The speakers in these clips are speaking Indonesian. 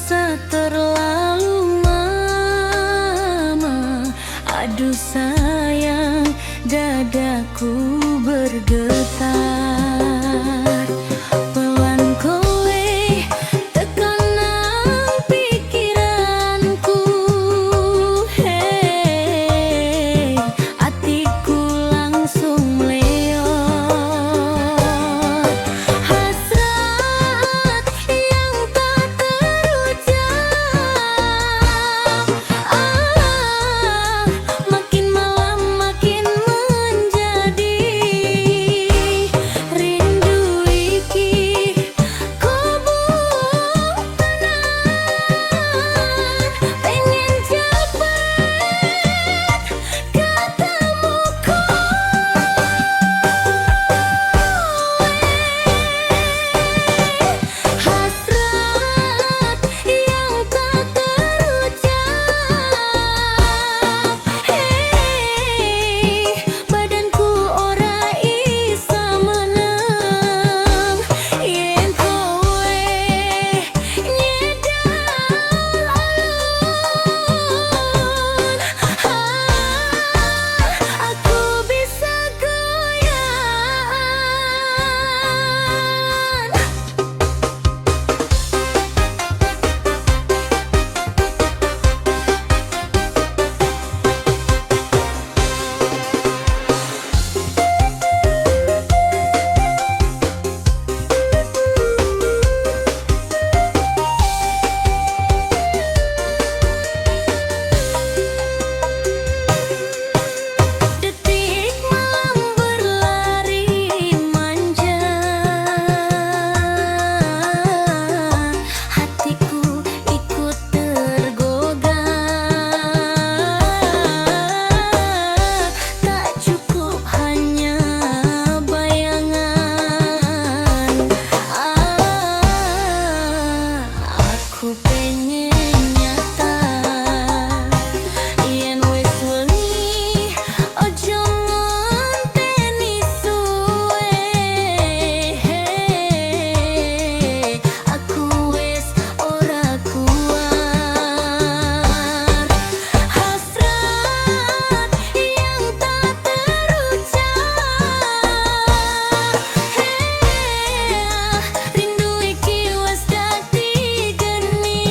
rasa terlalu lama. Aduh sayang, dadaku bergetar. Pelan kowe tekanan pikiranku. Hey, hatiku langsung meleot. Hasrat yang tak terucap. Makin malam makin menjadi rindu iki. Kubuk tenang, pengen cepet ketemu hasrat yang tak terucap. Hey, badanku ora isa meneng yen kowe nyedal alun. Aku bisa goyang. Detik malam berlari manja, hatiku ikut tergogang. Tak cukup hanya bayangan. Aku pengen nyata. Yen wis wengi ojo ngenteni suwe. Aku wis ora kuat. Hasrat yang tak terucap. Rindu iki wis dadi geni.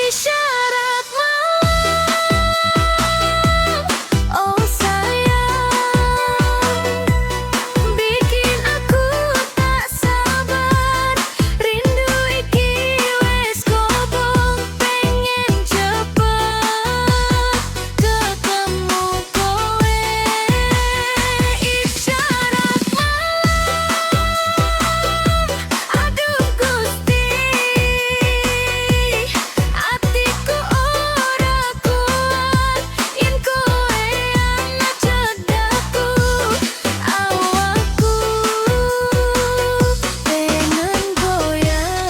Isyarat malam, oh sayang, bikin aku tak sabar. Rindu iki wes kobong, pengen cepet ketemu kowe. Isyarat malam, aduh Gusti, atiku ora kuat yen kowe ana cedakku. Awakku pengen goyang.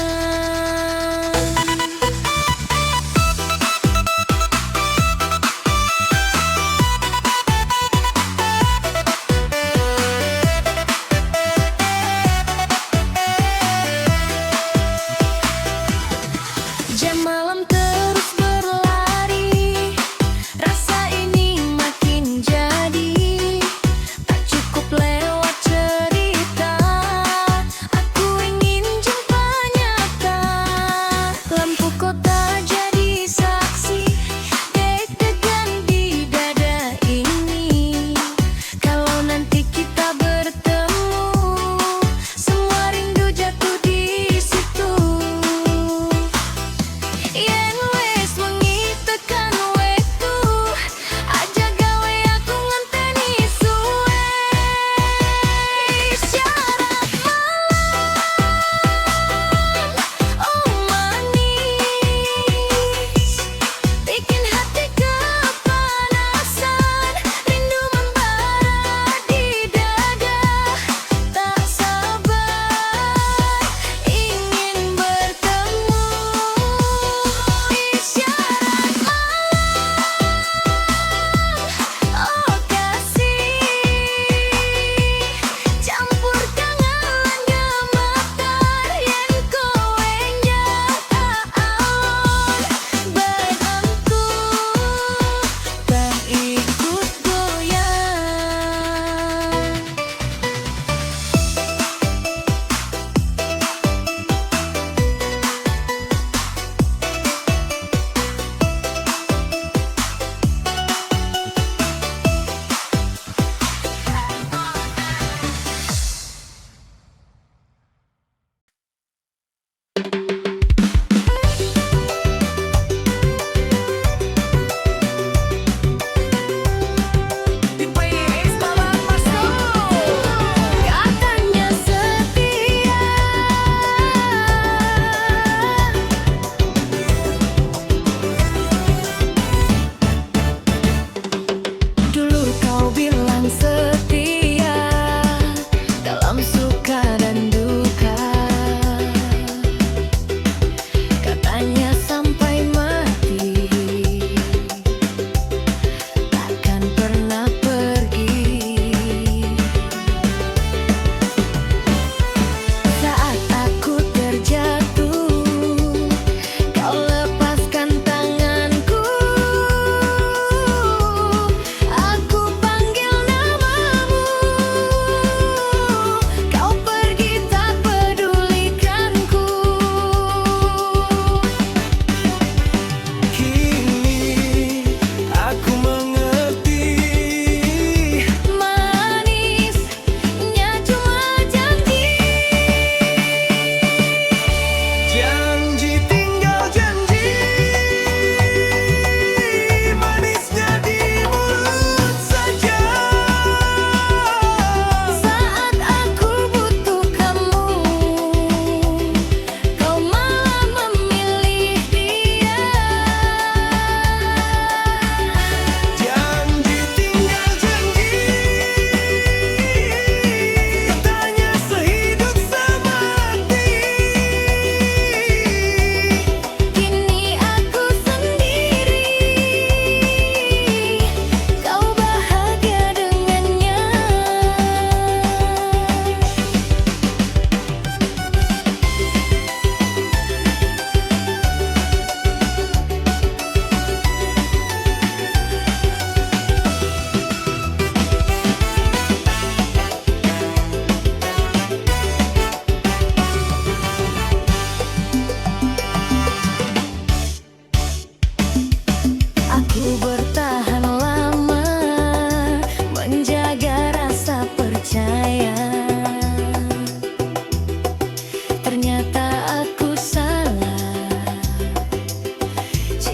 Jam malam terus berlari, rasa ini makin jadi. Tak cukup lewat cerita, aku ingin jumpa nyata. Lampu kota jadi saksi, deg-degan di dada ini. Kalau nanti kita bertemu, semua rindu jatuh di situ. Yen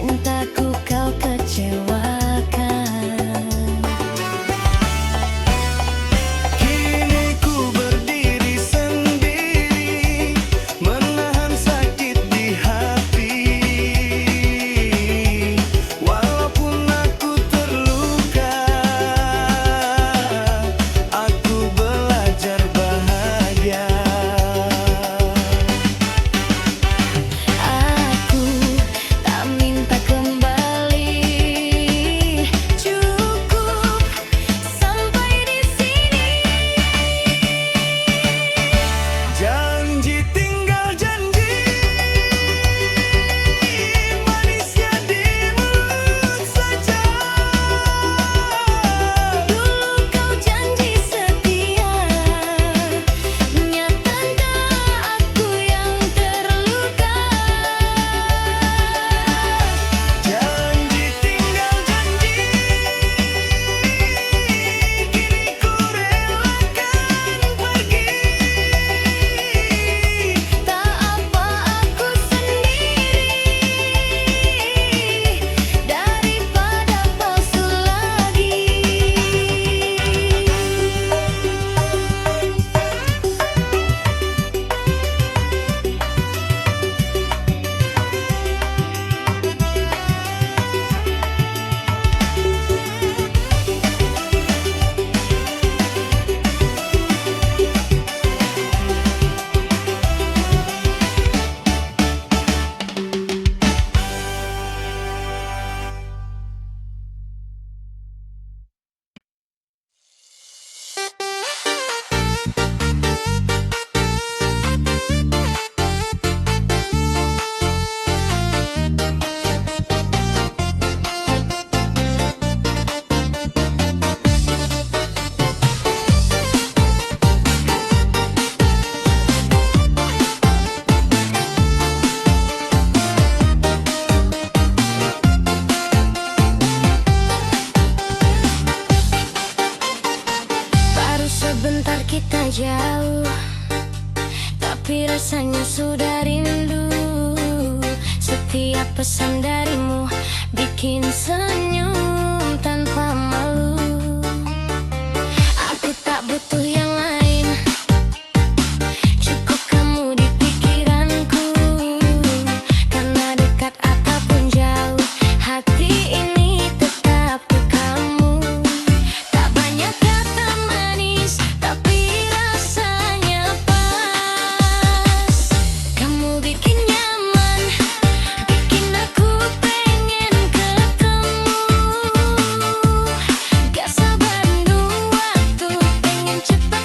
Cintaku kau kecewakan. Kini ku berdiri sendiri, menahan sakit di hati. Walaupun aku terluka, aku belajar bahagia. Aku tak minta kembali, cukup sampai di sini. Janji tinggal janji, manisnya di mulut saja. Dulu kau janji setia, nyatanya aku yang terluka. Janji tinggal janji, kini ku relakan pergi. Tak apa aku sendiri daripada palsu lagi. Baru sebentar kita jauh, tapi rasanya sudah rindu. Setiap pesan darimu bikin senyum tanpa malu. Aku tak butuh yang lain, cukup kamu di pikiranku. Karena dekat ataupun jauh, hati ini tetap ke kamu. Tak banyak kata manis, tapi rasanya pas. Kamu bikin nyaman, bikin aku pengen ketemu. Gak sabar nunggu waktu, pengen cepat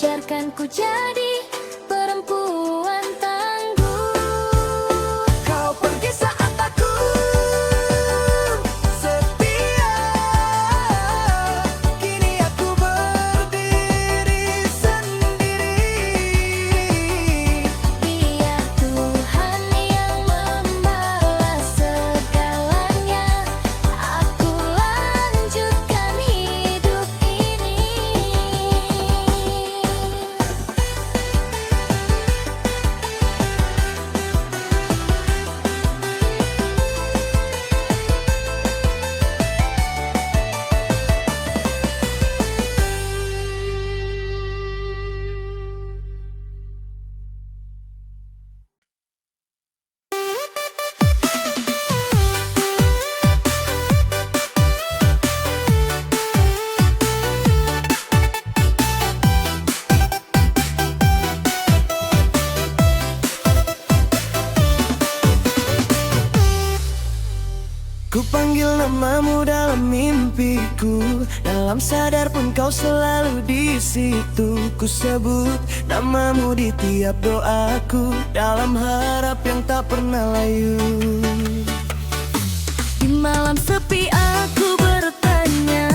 ajarkan ku jadi perempuan tangguh. Kau pergi saat aku setia, kini aku berdiri sendiri. Biar Tuhan yang membalas segalanya, aku lanjutkan hidup ini. Ku panggil namamu dalam mimpiku, dalam sadar pun kau selalu di situ. Ku sebut namamu di tiap doaku, dalam harap yang tak pernah layu. Di malam sepi aku bertanya,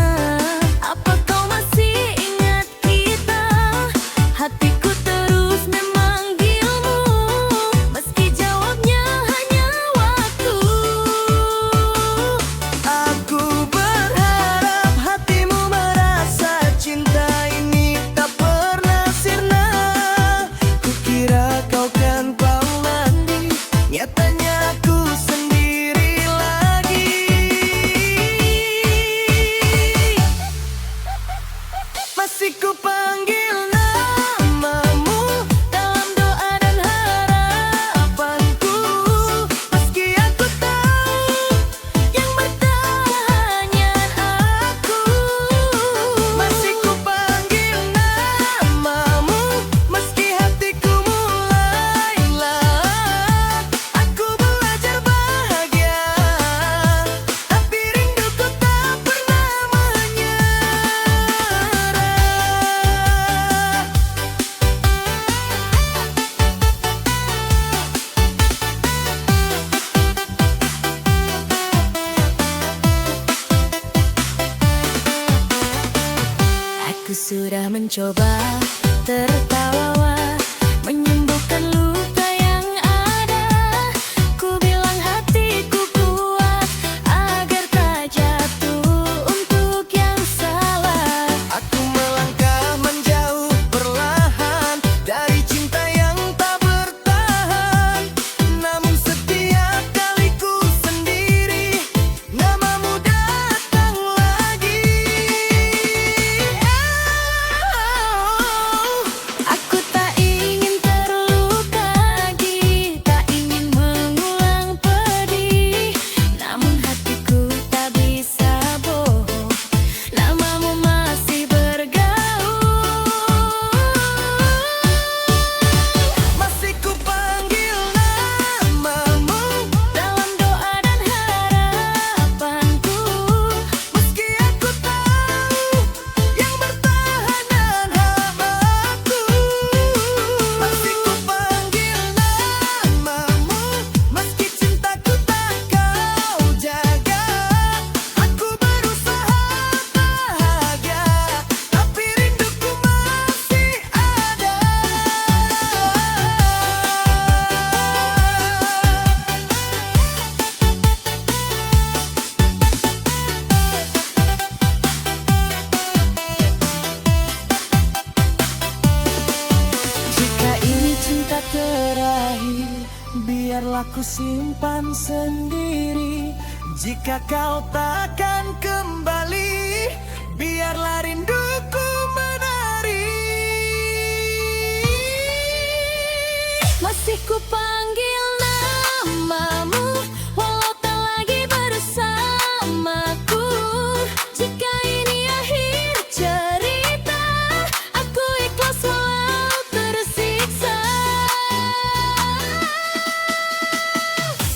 apa kau masih ingat kita? Hatiku terus memanggilmu, meski jawabnya hanya waktu. Aku berharap hatimu merasa cinta ini tak pernah sirna. Kukira kau kan pamali, nyatanya aku sendiri lagi. Masih ku panggil namamu dalam doa dan harapanku, meski aku tahu yang bertahan aku. Masih ku panggil namamu, meski hatiku mulai lelah. Aku belajar bahagia, tapi rinduku tak pernah menyerah. Aku sudah mencoba tertawa, menyembuhkan luka yang ada. Ku bilang hatiku kuat agar tak jatuh untuk yang salah. Aku melangkah menjauh perlahan dari cinta yang tak bertahan. Namun setiap kali ku sendiri, namamu datang lagi. Aku tak ingin terluka lagi, tak ingin mengulang pedih. Namun hatiku tak bisa bohong, namamu masih bergaung. Masih ku panggil namamu Dalam doa dan harapanku, meski aku tahu yang bertahan dan hamaku. Masih ku panggil namamu, meski cintaku tak kau jaga. Aku berusaha bahagia, tapi rinduku masih ada. Jika ini cinta terakhir, biarlah ku simpan sendiri. Jika kau takkan kembali, biarlah rinduku menari. masih ku panggil namamu, walau tak lagi bersamaku. Jika ini akhir cerita, aku ikhlas walau tersiksa.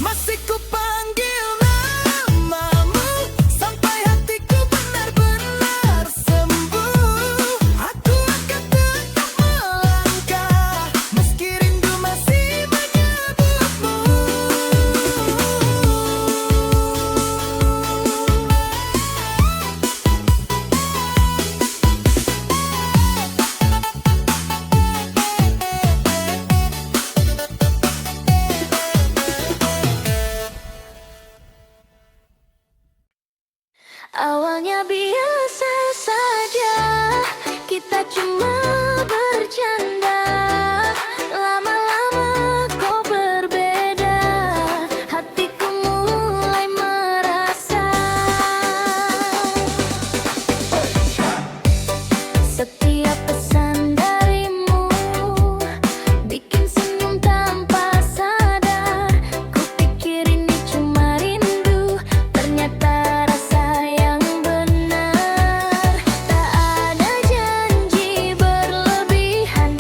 Masih ku panggil namamu sampai hatiku benar-benar sembuh. Aku akan tetap Awalnya biasa saja, kita cuma bercanda. Lama-lama kau berbeda, hatiku mulai merasa. Setiap pesan darimu bikin senyum tanpa sadar. Ku pikir ini cuma rindu, ternyata rasa yang benar. Tak ada janji berlebihan,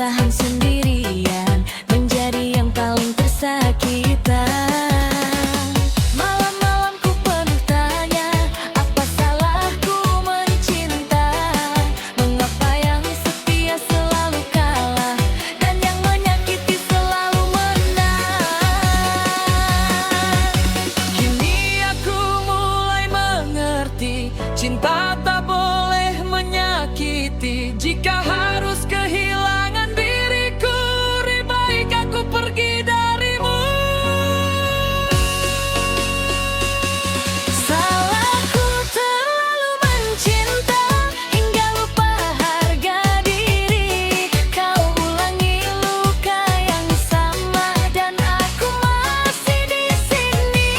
bertahan sendirian, menjadi yang paling tersakitan. Malam-malam ku penuh tanya, apa salahku mencinta? Mengapa yang setia selalu kalah, dan yang menyakiti selalu menang? Kini aku mulai mengerti, cinta tak boleh menyakiti. Jika harus kehilangan diriku, lebih baik aku pergi darimu. Salahku terlalu mencinta hingga lupa harga diri. Kau ulangi luka yang sama dan aku masih di sini.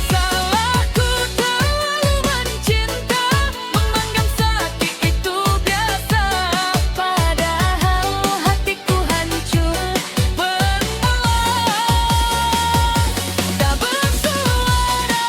Salahku terlalu mencinta, menganggap sakit itu biasa. Padahal hatiku hancur Bermula tak bersuara.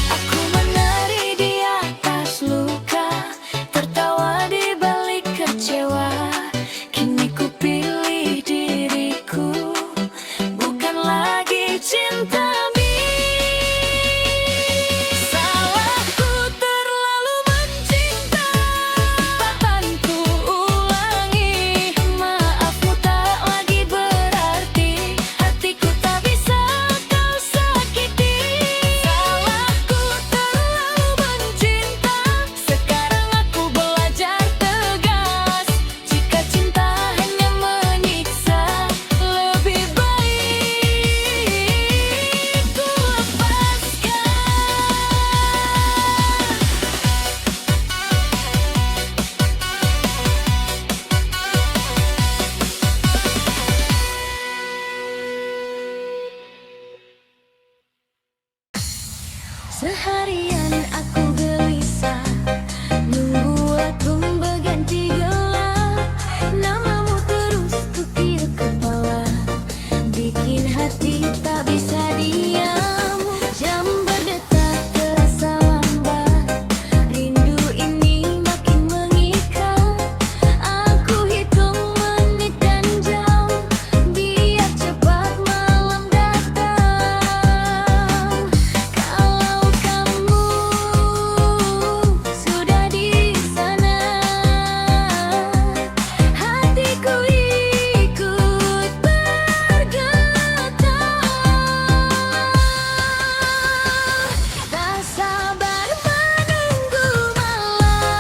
Aku menari di atas luka, tertawa di balik kecewa. Kini ku pilih diriku, bukan lagi cinta. Salahku terlalu mencinta, katakanku ulangi. Maafmu tak lagi berarti, hatiku tak bisa kau sakiti. Salahku terlalu mencinta, sekarang aku belajar tegas. Jika cinta hanya menyiksa, lebih baik ku lepaskan. Seharian aku gelisah, nunggu waktu berganti gelap. Namamu terus kukir kepala, bikin hati tak bisa diam. Jam berdetak terasa lambat, rindu ini makin mengikat. Aku hitung menit dan jam, biar cepat malam datang. Kalau kamu sudah di sana, hatiku ikut bergetar. Tak sabar menunggu malam,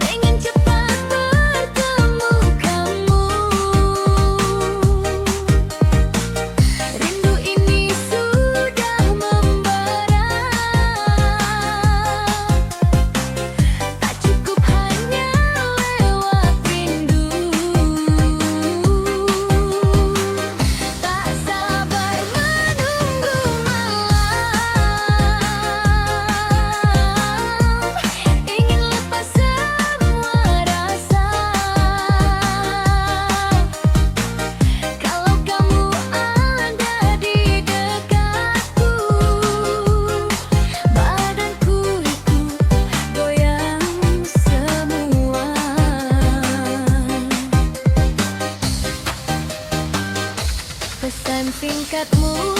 pengen cepat bertemu kamu. Rindu ini sudah membara, tak cukup hanya lewat rindu. Tak sabar menunggu malam, ingin lepas semua rasa. Kalau kamu ada di dekatku, badanku ikut goyang semua. Pesan singkatmu